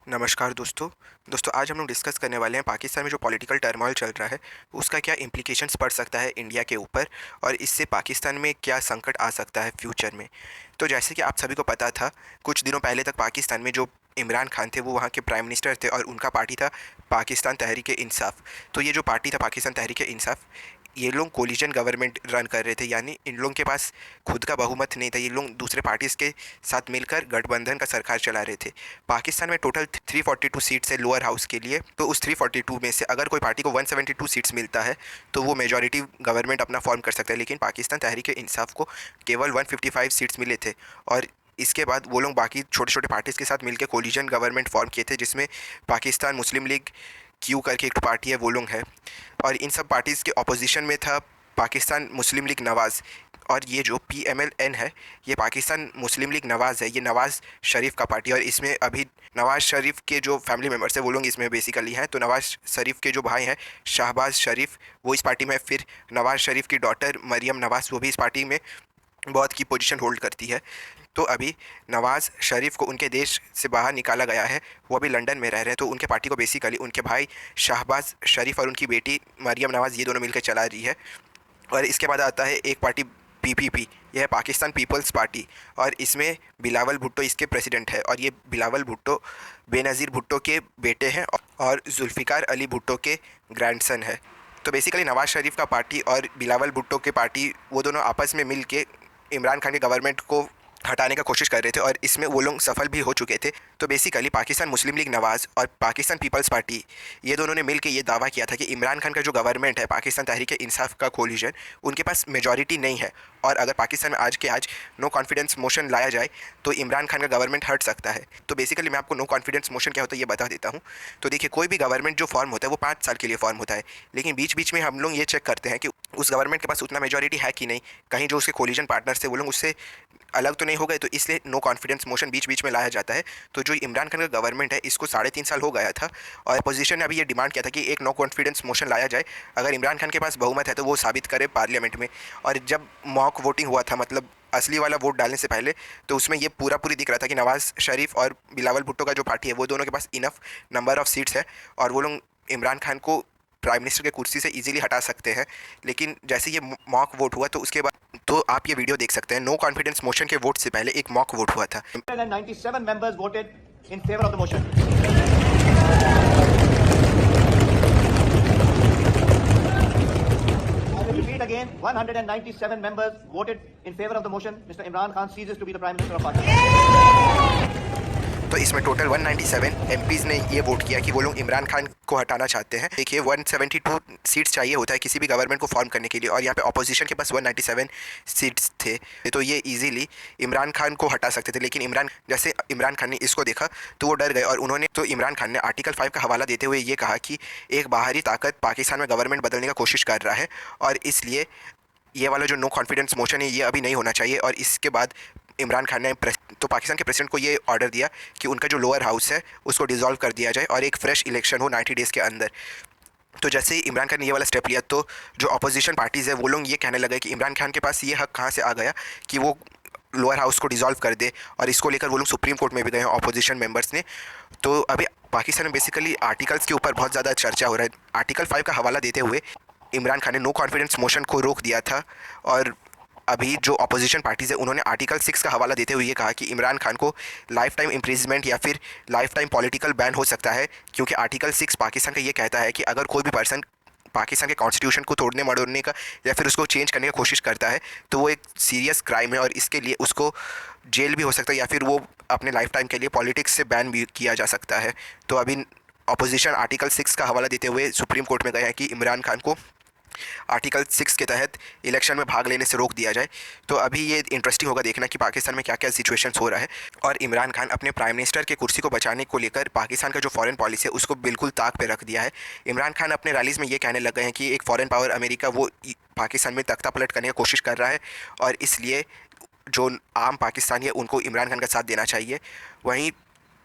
नमस्कार दोस्तों आज हम लोग डिस्कस करने वाले हैं पाकिस्तान में जो पॉलिटिकल टर्मोइल चल रहा है उसका क्या इम्प्लीकेशंस पड़ सकता है इंडिया के ऊपर और इससे पाकिस्तान में क्या संकट आ सकता है फ्यूचर में। तो जैसे कि आप सभी को पता था, कुछ दिनों पहले तक पाकिस्तान में जो इमरान खान थे वो वहाँ के प्राइम मिनिस्टर थे और उनका पार्टी था पाकिस्तान तहरीक इंसाफ। तो ये जो पार्टी था पाकिस्तान तहरीक इंसाफ, ये लोग कोलिजन गवर्नमेंट रन कर रहे थे, यानी इन लोगों के पास खुद का बहुमत नहीं था। ये लोग दूसरे पार्टीज़ के साथ मिलकर गठबंधन का सरकार चला रहे थे। पाकिस्तान में टोटल 342 सीट्स है लोअर हाउस के लिए। तो उस 342 में से अगर कोई पार्टी को 172 सीट्स मिलता है तो वो मेजॉरिटी गवर्नमेंट अपना फॉर्म कर सकता है। लेकिन पाकिस्तान तहरीक इंसाफ को केवल 155 सीट्स मिले थे और इसके बाद वो लोग बाकी छोटे छोटे पार्टीज़ के साथ मिलकर कोलिजन गवर्नमेंट फॉर्म किए थे, जिसमें पाकिस्तान मुस्लिम लीग क्यू करके एक पार्टी है वो लोग है। और इन सब पार्टीज़ के अपोजिशन में था पाकिस्तान मुस्लिम लीग नवाज़। और ये जो PMLN है ये पाकिस्तान मुस्लिम लीग नवाज़ है, ये नवाज़ शरीफ का पार्टी। और इसमें अभी नवाज़ शरीफ के जो फैमिली मेम्बर्स हैं वो लोग इसमें बेसिकली हैं। तो नवाज़ शरीफ के जो भाई हैं शाहबाज शरीफ वो इस पार्टी में, फिर नवाज़ शरीफ की डॉटर मरियम नवाज़ वो भी इस पार्टी में बहुत की पोजीशन होल्ड करती है। तो अभी नवाज़ शरीफ को उनके देश से बाहर निकाला गया है, वो अभी लंदन में रह रहे हैं। तो उनके पार्टी को बेसिकली उनके भाई शाहबाज शरीफ और उनकी बेटी मरियम नवाज़ ये दोनों मिलकर चला रही है। और इसके बाद आता है एक पार्टी PPP, यह है पाकिस्तान पीपल्स पार्टी। और इसमें बिलावल भुट्टो इसके प्रेसिडेंट है। और ये बिलावल भुट्टो बेनज़ीर भुट्टो के बेटे हैं और जुल्फ़िकार अली भुट्टो के ग्रैंडसन है। तो बेसिकली नवाज़ शरीफ का पार्टी और बिलावल भुट्टो के पार्टी वो दोनों आपस में मिल के इमरान खान के गवर्नमेंट को हटाने का कोशिश कर रहे थे और इसमें वो लोग सफल भी हो चुके थे। तो बेसिकली पाकिस्तान मुस्लिम लीग नवाज़ और पाकिस्तान पीपल्स पार्टी ये दोनों ने मिलकर ये दावा किया था कि इमरान खान का जो गवर्नमेंट है पाकिस्तान तहरीक इंसाफ का कोलिजन, उनके पास मेजॉरिटी नहीं है। और अगर पाकिस्तान में आज के आज नो कॉन्फिडेंस मोशन लाया जाए तो इमरान खान का गवर्नमेंट हट सकता है। तो बेसिकली मैं आपको नो कॉन्फिडेंस मोशन क्या होता है ये बता देता हूँ। तो देखिए, कोई भी गवर्नमेंट जो फॉर्म होता है वो 5 साल के लिए फॉर्म होता है, लेकिन बीच बीच में हम लोग ये चेक करते हैं कि उस गवर्नमेंट के पास उतना मेजॉरिटी है कि नहीं, कहीं जो उसके कोलिजन पार्टनर्स थे वो लोग उससे अलग तो नहीं हो गए। तो इसलिए नो कॉन्फिडेंस मोशन बीच बीच में लाया जाता है। तो जो इमरान खान का गवर्नमेंट है इसको 3.5 साल हो गया था और अपोजिशन ने अभी ये डिमांड किया था कि एक नो कॉन्फिडेंस मोशन लाया जाए, अगर इमरान खान के पास बहुमत है तो वो साबित करे पार्लियामेंट में। और जब मॉक वोटिंग हुआ था, मतलब असली वाला वोट डालने से पहले, तो उसमें ये पूरी दिख रहा था कि नवाज़ शरीफ और बिलावल भुट्टो का जो पार्टी है वो दोनों के पास इनफ नंबर ऑफ सीट्स है और वो लोग इमरान खान को प्राइम मिनिस्टर के कुर्सी से इजीली हटा सकते हैं। लेकिन जैसे ये मॉक वोट हुआ तो उसके बाद तो आप ये वीडियो देख सकते हैं, नो कॉन्फिडेंस मोशन के वोट से पहले एक मॉक वोट हुआ था। 197 members voted in favor of the motion. I will repeat again, 197 members voted in favor of the motion. Mr. Imran Khan ceases to be the Prime Minister of Pakistan. तो इसमें total 197 MPs ने ये vote किया कि वो लोग इमरान खान को हटाना चाहते हैं। देखिए, 172 सीट्स चाहिए होता है किसी भी गवर्नमेंट को फॉर्म करने के लिए और यहाँ पे अपोजिशन के पास 197 सीट्स थे। तो ये इजीली इमरान खान को हटा सकते थे। लेकिन इमरान खान ने इसको देखा तो वो डर गए और इमरान खान ने आर्टिकल 5 का हवाला देते हुए ये कहा कि एक बाहरी ताकत पाकिस्तान में गवर्नमेंट बदलने का कोशिश कर रहा है और इसलिए ये वाला जो नो कॉन्फिडेंस मोशन है ये अभी नहीं होना चाहिए। और इसके बाद इमरान खान ने तो पाकिस्तान के प्रेसिडेंट को ये ऑर्डर दिया कि उनका जो लोअर हाउस है उसको डिसॉल्व कर दिया जाए और एक फ्रेश इलेक्शन हो 90 डेज़ के अंदर। तो जैसे ही इमरान खान ने ये वाला स्टेप लिया तो जो अपोजिशन पार्टीज़ है वो लोग ये कहने लगे कि इमरान खान के पास ये हक कहाँ से आ गया कि वो लोअर हाउस को डिसॉल्व कर दे। और इसको लेकर वो लोग सुप्रीम कोर्ट में भी गए हैं अपोजिशन मेंबर्स ने। तो अभी पाकिस्तान में बेसिकली आर्टिकल्स के ऊपर बहुत ज़्यादा चर्चा हो रहा है। आर्टिकल 5 का हवाला देते हुए इमरान खान ने नो कॉन्फिडेंस मोशन को रोक दिया था और अभी जो अपोजिशन पार्टीज़ है उन्होंने आर्टिकल 6 का हवाला देते हुए ये कहा कि इमरान खान को लाइफ टाइम इम्प्रिजमेंट या फिर लाइफ टाइम पॉलिटिकल बैन हो सकता है, क्योंकि आर्टिकल 6 पाकिस्तान का ये कहता है कि अगर कोई भी पर्सन पाकिस्तान के कॉन्स्टिट्यूशन को तोड़ने मड़ोड़ने का या फिर उसको चेंज करने की कोशिश करता है तो वो एक सीरियस क्राइम है और इसके लिए उसको जेल भी हो सकता है या फिर वो अपने लाइफ टाइम के लिए पॉलिटिक्स से बैन भी किया जा सकता है। तो अभी अपोजिशन आर्टिकल 6 का हवाला देते हुए सुप्रीम कोर्ट में गए हैं कि इमरान खान को आर्टिकल 6 के तहत इलेक्शन में भाग लेने से रोक दिया जाए। तो अभी ये इंटरेस्टिंग होगा देखना कि पाकिस्तान में क्या क्या सिचुएशंस हो रहा है। और इमरान खान अपने प्राइम मिनिस्टर के कुर्सी को बचाने को लेकर पाकिस्तान का जो फॉरेन पॉलिसी है उसको बिल्कुल ताक पे रख दिया है। इमरान खान अपने रैलीज़ में ये कहने लग गए हैं कि एक फॉरेन पावर अमेरिका वो पाकिस्तान में तख्ता पलट करने की कोशिश कर रहा है और इसलिए जो आम पाकिस्तानी है उनको इमरान खान का साथ देना चाहिए। वहीं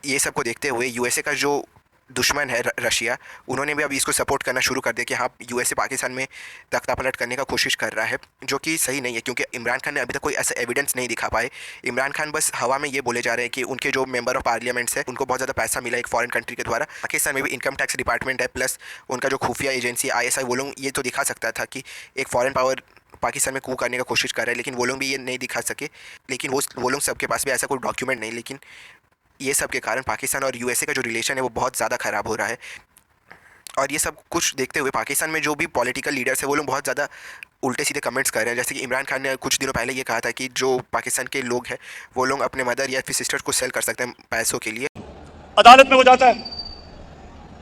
ये सब को देखते हुए USA का जो दुश्मन है रशिया, उन्होंने भी अब इसको सपोर्ट करना शुरू कर दिया कि हाँ यूएसए पाकिस्तान में तख्तापलट करने का कोशिश कर रहा है, जो कि सही नहीं है क्योंकि इमरान खान ने अभी तक कोई ऐसा एविडेंस नहीं दिखा पाए। इमरान खान बस हवा में ये बोले जा रहे हैं कि उनके जो मेंबर ऑफ पार्लियामेंट्स है उनको बहुत ज़्यादा पैसा मिला एक फॉरेन कंट्री के द्वारा। पाकिस्तान में भी इनकम टैक्स डिपार्टमेंट है, प्लस उनका जो खुफिया एजेंसी आईएसआई, वो लोग ये तो दिखा सकता था कि एक फॉरेन पावर पाकिस्तान में कू करने का कोशिश कर रहे हैं, लेकिन वो लोग भी ये नहीं दिखा सके। लेकिन वो लोग सबके पास भी ऐसा कोई डॉक्यूमेंट नहीं। लेकिन ये सब के कारण पाकिस्तान और यूएसए का जो रिलेशन है वो बहुत ज़्यादा ख़राब हो रहा है। और ये सब कुछ देखते हुए पाकिस्तान में जो भी पॉलिटिकल लीडर्स है वो लोग बहुत ज़्यादा उल्टे सीधे कमेंट्स कर रहे हैं। जैसे कि इमरान खान ने कुछ दिनों पहले ये कहा था कि जो पाकिस्तान के लोग हैं वो लोग अपने मदर या फिर सिस्टर्स को सेल कर सकते हैं पैसों के लिए। अदालत में वो जाता है,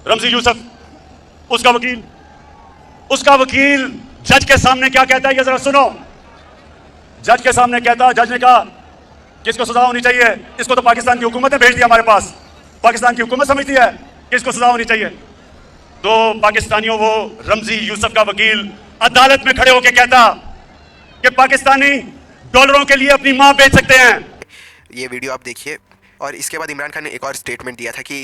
रमजी यूसुफ, उसका वकील जज के सामने क्या कहता है ये जरा सुनो। जज के सामने कहता, जज ने कहा कि इसको सजा होनी चाहिए, इसको तो पाकिस्तान की हुकूमत ने भेज दिया हमारे पास, पाकिस्तान की हुकूमत समझती है कि इसको सजा होनी चाहिए। तो पाकिस्तानियों, वो रमजी यूसुफ का वकील अदालत में खड़े होकर कहता कि पाकिस्तानी डॉलरों के लिए अपनी मां बेच सकते हैं। ये वीडियो आप देखिए। और इसके बाद इमरान खान ने एक और स्टेटमेंट दिया था कि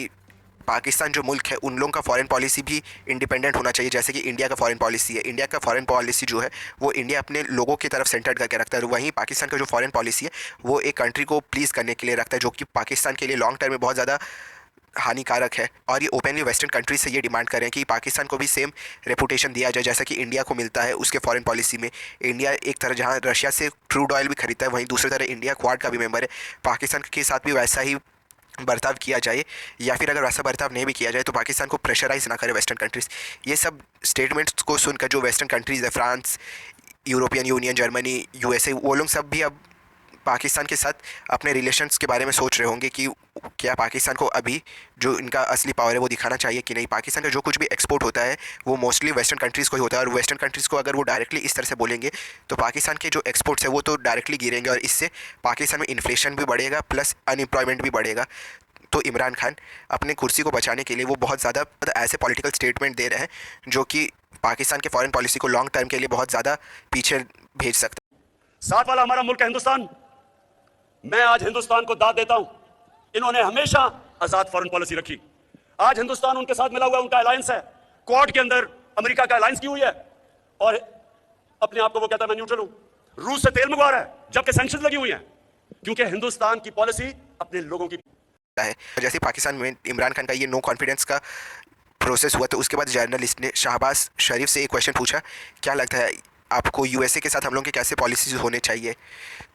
पाकिस्तान जो मुल्क है उन लोगों का फॉरेन पॉलिसी भी इंडिपेंडेंट होना चाहिए, जैसे कि इंडिया का फॉरेन पॉलिसी है। इंडिया का फॉरेन पॉलिसी जो है वो इंडिया अपने लोगों की तरफ सेंटर्ड करके रखता है, वहीं पाकिस्तान का जो फॉरेन पॉलिसी है वो एक कंट्री को प्लीज़ करने के लिए रखता है, जो कि पाकिस्तान के लिए लॉन्ग टर्म में बहुत ज़्यादा हानिकारक है। और ये ओपनली वेस्टर्न कंट्रीज से ये डिमांड कर रहे हैं कि पाकिस्तान को भी सेम रेपुटेशन दिया जाए जैसा कि इंडिया को मिलता है उसके फॉरेन पॉलिसी में। इंडिया एक तरह जहाँ रशिया से क्रूड ऑयल भी खरीदता है, वहीं दूसरी तरह इंडिया क्वाड का भी मेंबर है। पाकिस्तान के साथ भी वैसा ही बर्ताव किया जाए, या फिर अगर वैसा बर्ताव नहीं भी किया जाए तो पाकिस्तान को प्रेशराइज ना करे वेस्टर्न कंट्रीज़। ये सब स्टेटमेंट्स को सुनकर जो वेस्टर्न कंट्रीज़ है, France, European union, Germany, USA, वो लोग सब भी अब पाकिस्तान के साथ अपने रिलेशंस के बारे में सोच रहे होंगे कि क्या पाकिस्तान को अभी जो इनका असली पावर है वो दिखाना चाहिए कि नहीं। पाकिस्तान का जो कुछ भी एक्सपोर्ट होता है वो मोस्टली वेस्टर्न कंट्रीज़ को ही होता है, और वेस्टर्न कंट्रीज़ को अगर वो डायरेक्टली इस तरह से बोलेंगे तो पाकिस्तान के जो एक्सपोर्ट्स है वो तो डायरेक्टली गिरेंगे, और इससे पाकिस्तान में इन्फ्लेशन भी बढ़ेगा प्लस अनएम्प्लॉयमेंट भी बढ़ेगा। तो इमरान खान अपने कुर्सी को बचाने के लिए वो बहुत ज़्यादा ऐसे पॉलिटिकल स्टेटमेंट दे रहे हैं जो कि पाकिस्तान के फॉरेन पॉलिसी को लॉन्ग टर्म के लिए बहुत ज़्यादा पीछे भेज सकता है। साथ वाला हमारा मुल्क है हिंदुस्तान। मैं आज हिंदुस्तान को दाद देता हूं, इन्होंने हमेशा आजाद फॉरेन पॉलिसी रखी। आज हिंदुस्तान उनके साथ मिला हुआ, उनका अलायंस है, क्वाड के अंदर अमेरिका का अलायंस की हुई है, और अपने आप को वो कहता है मैं न्यूट्रल हूं। रूस से तेल मंगवा रहा है जबकि सैंक्शंस लगी हुई हैं, क्योंकि हिंदुस्तान की पॉलिसी अपने लोगों की है। जैसे पाकिस्तान में इमरान खान का ये नो कॉन्फिडेंस का प्रोसेस हुआ तो उसके बाद जर्नलिस्ट ने शहबाज शरीफ से एक क्वेश्चन पूछा, क्या लगता है आपको यूएसए के साथ हम लोग के कैसे पॉलिसीज होने चाहिए।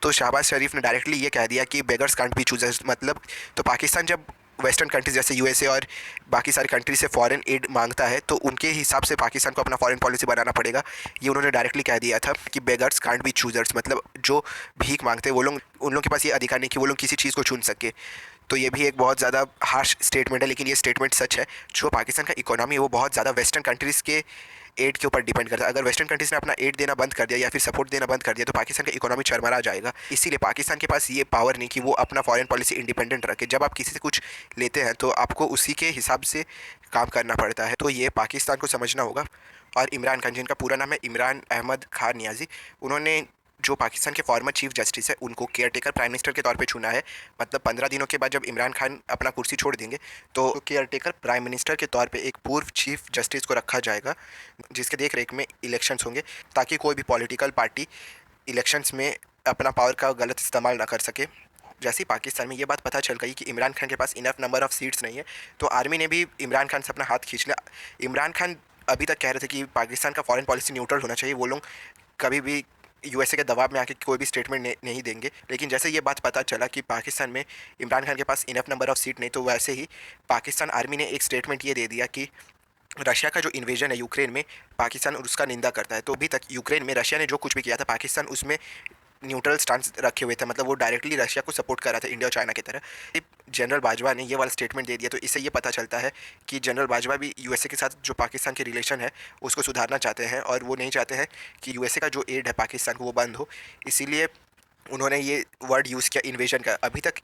तो शहबाज शरीफ ने डायरेक्टली ये कह दिया कि बेगर्स कांट बी चूजर्स। मतलब तो पाकिस्तान जब वेस्टर्न कंट्रीज जैसे यूएसए और बाकी सारी कंट्री से फॉरेन एड मांगता है तो उनके हिसाब से पाकिस्तान को अपना फॉरेन पॉलिसी बनाना पड़ेगा। ये उन्होंने डायरेक्टली कह दिया था कि बेगर्स कांट बी चूजर्स, मतलब जो भीख मांगते हैं वो लोग, उन लोगों के पास ये अधिकार नहीं कि वो लोग किसी चीज़ को चुन सके। तो ये भी एक बहुत ज़्यादा हार्श स्टेटमेंट है, लेकिन ये स्टेटमेंट सच है। जो पाकिस्तान का इकोनॉमी है वो बहुत ज़्यादा वेस्टर्न कंट्रीज़ के एड के ऊपर डिपेंड करता है। अगर वेस्टर्न कंट्रीज़ ने अपना एड देना बंद कर दिया या फिर सपोर्ट देना बंद कर दिया तो पाकिस्तान का इकोनॉमी चरमरा जाएगा। इसीलिए पाकिस्तान के पास ये पावर नहीं कि वो अपना फॉरेन पॉलिसी इंडिपेंडेंट रखे। जब आप किसी से कुछ लेते हैं तो आपको उसी के हिसाब से काम करना पड़ता है। तो ये पाकिस्तान को समझना होगा। और इमरान खान, जिनका पूरा नाम है इमरान अहमद खान नियाज़ी, उन्होंने जो पाकिस्तान के फॉर्मर चीफ जस्टिस है उनको केयर टेकर प्राइम मिनिस्टर के तौर पे चुना है। मतलब 15 दिनों के बाद जब इमरान खान अपना कुर्सी छोड़ देंगे तो केयर टेकर प्राइम मिनिस्टर के तौर पे एक पूर्व चीफ जस्टिस को रखा जाएगा, जिसके देख रेख में इलेक्शंस होंगे, ताकि कोई भी पॉलिटिकल पार्टी इलेक्शंस में अपना पावर का गलत इस्तेमाल ना कर सके। जैसे ही पाकिस्तान में ये बात पता चल गई कि इमरान खान के पास इनफ नंबर ऑफ़ सीट्स नहीं है तो आर्मी ने भी इमरान खान से अपना हाथ खींच लिया। इमरान खान अभी तक कह रहे थे कि पाकिस्तान का फॉरेन पॉलिसी न्यूट्रल होना चाहिए, वो लोग कभी भी यूएसए के दबाव में आके कोई भी स्टेटमेंट नहीं देंगे। लेकिन जैसे ये बात पता चला कि पाकिस्तान में इमरान खान के पास इनफ नंबर ऑफ़ सीट नहीं, तो वैसे ही पाकिस्तान आर्मी ने एक स्टेटमेंट ये दे दिया कि रशिया का जो इन्वेजन है यूक्रेन में, पाकिस्तान उसका निंदा करता है। तो अभी तक यूक्रेन में रशिया ने जो कुछ भी किया था पाकिस्तान उसमें न्यूट्रल स्टांस रखे हुए थे, मतलब वो डायरेक्टली रशिया को सपोर्ट कर रहा था इंडिया और चाइना की तरह। जनरल बाजवा ने ये वाला स्टेटमेंट दे दिया तो इससे ये पता चलता है कि जनरल बाजवा भी यूएसए के साथ जो पाकिस्तान के रिलेशन है उसको सुधारना चाहते हैं, और वो नहीं चाहते हैं कि यूएसए का जो एड है पाकिस्तान को वो बंद हो। इसीलिए उन्होंने ये वर्ड यूज़ किया इन्वेजन का। अभी तक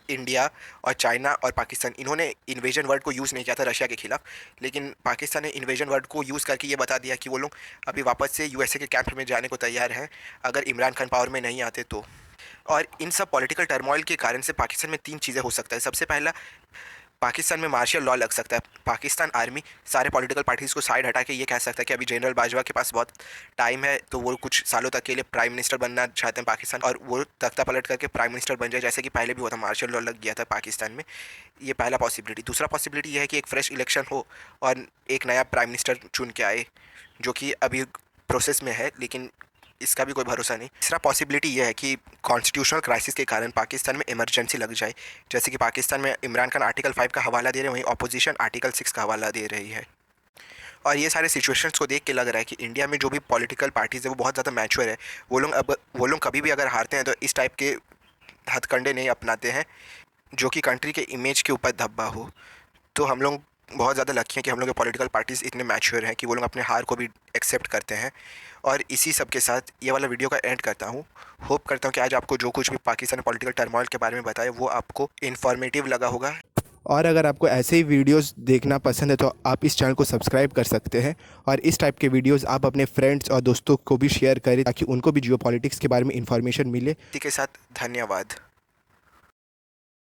इंडिया और चाइना और पाकिस्तान, इन्होंने इन्वेजन वर्ड को यूज़ नहीं किया था रशिया के खिलाफ, लेकिन पाकिस्तान ने इन्वेजन वर्ड को यूज़ करके ये बता दिया कि वो लोग अभी वापस से यूएसए के कैंप में जाने को तैयार हैं अगर इमरान खान पावर में नहीं आते तो। और इन सब पॉलिटिकल टर्मोइल के कारण से पाकिस्तान में 3 चीज़ें हो सकता है। सबसे पहला, पाकिस्तान में मार्शल लॉ लग सकता है। पाकिस्तान आर्मी सारे पॉलिटिकल पार्टीज़ को साइड हटा के ये कह सकता है कि अभी जनरल बाजवा के पास बहुत टाइम है, तो वो कुछ सालों तक के लिए प्राइम मिनिस्टर बनना चाहते हैं पाकिस्तान, और वो तख्ता पलट करके प्राइम मिनिस्टर बन जाए, जैसे कि पहले भी हुआ था, मार्शल लॉ लग गया था पाकिस्तान में। ये पहला पॉसिबिलिटी। दूसरा पॉसिबिलिटी ये है कि एक फ्रेश इलेक्शन हो और एक नया प्राइम मिनिस्टर चुन के आए, जो कि अभी प्रोसेस में है, लेकिन इसका भी कोई भरोसा नहीं। तीसरा पॉसिबिलिटी ये है कि कॉन्स्टिट्यूशनल क्राइसिस के कारण पाकिस्तान में इमरजेंसी लग जाए, जैसे कि पाकिस्तान में इमरान खान आर्टिकल 5 का हवाला दे रहे हैं, वहीं अपोजिशन आर्टिकल 6 का हवाला दे रही है। और ये सारे सिचुएशंस को देख के लग रहा है कि इंडिया में जो भी पॉलिटिकल पार्टीज़ है वो बहुत ज़्यादा मैच्योर है। वो लोग कभी भी अगर हारते हैं तो इस टाइप के हथकंडे नहीं अपनाते हैं जो कि कंट्री के इमेज के ऊपर धब्बा हो। तो हम लोग बहुत ज़्यादा लकी हैं कि हम लोग के पॉलिटिकल पार्टीज़ इतने मैच्योर हैं कि वो लोग अपने हार को भी एक्सेप्ट करते हैं। और इसी सब के साथ ये वाला वीडियो का एंड करता हूँ। होप करता हूँ कि आज आपको जो कुछ भी पाकिस्तान पॉलिटिकल टर्मोइल के बारे में बताया वो आपको इन्फॉर्मेटिव लगा होगा। और अगर आपको ऐसे ही वीडियोस देखना पसंद है तो आप इस चैनल को सब्सक्राइब कर सकते हैं, और इस टाइप के वीडियोस आप अपने फ्रेंड्स और दोस्तों को भी शेयर करें ताकि उनको भी जियो पॉलिटिक्स के बारे में इंफॉर्मेशन मिले। इसी के साथ धन्यवाद।